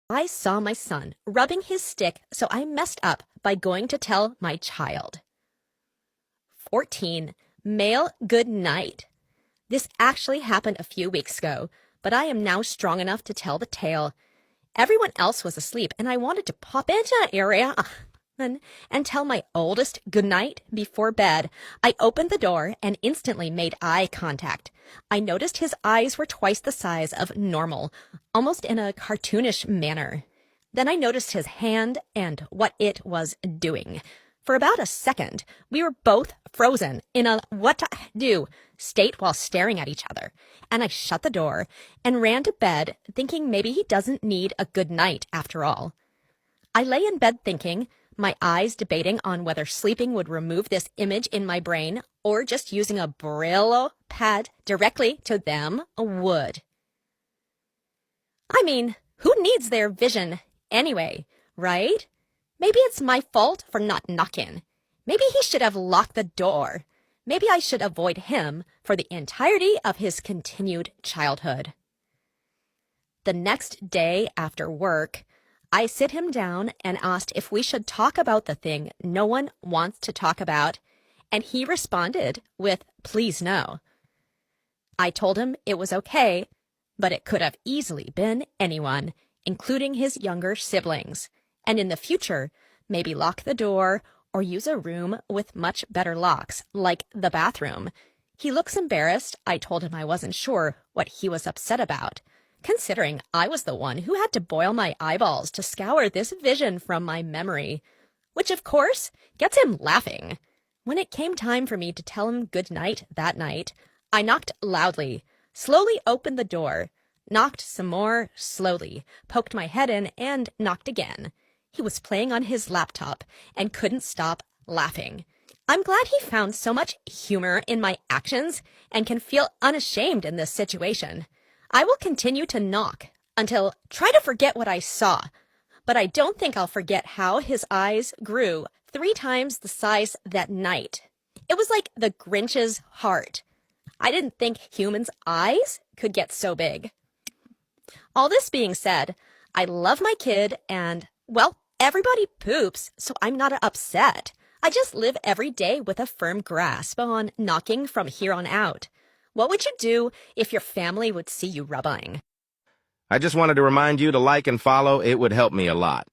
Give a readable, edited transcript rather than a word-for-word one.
I saw my son rubbing his stick, so I messed up by going to tell my child. 14. Male good night. This actually happened a few weeks ago, but I am now strong enough to tell the tale. Everyone else was asleep, and I wanted to pop into an area and tell my oldest good night before bed. I opened the door and instantly made eye contact. I noticed his eyes were twice the size of normal, almost in a cartoonish manner. Then I noticed his hand and what it was doing. For about a second, we were both frozen in a what to do state while staring at each other, and I shut the door and ran to bed thinking maybe he doesn't need a good night after all. I lay in bed thinking, my eyes debating on whether sleeping would remove this image in my brain or just using a Brillo pad directly to them would. I mean, who needs their vision anyway, right? Maybe it's my fault for not knocking. Maybe he should have locked the door. Maybe I should avoid him for the entirety of his continued childhood. The next day after work, I sit him down and asked if we should talk about the thing no one wants to talk about, and he responded with, "Please no." I told him it was okay, but it could have easily been anyone, including his younger siblings, and in the future, maybe lock the door or use a room with much better locks, like the bathroom. He looks embarrassed. I told him I wasn't sure what he was upset about, considering I was the one who had to boil my eyeballs to scour this vision from my memory, which of course gets him laughing. When it came time for me to tell him good night that night, I knocked loudly, slowly opened the door, knocked some more slowly, poked my head in, and knocked again. He was playing on his laptop and couldn't stop laughing. I'm glad he found so much humor in my actions and can feel unashamed in this situation. I will continue to knock until try to forget what I saw, but I don't think I'll forget how his eyes grew 3 times the size that night. It was like the Grinch's heart. I didn't think humans' eyes could get so big. All this being said, I love my kid and, well, everybody poops, so I'm not upset. I just live every day with a firm grasp on knocking from here on out. What would you do if your family would see you rubbing? I just wanted to remind you to like and follow. It would help me a lot.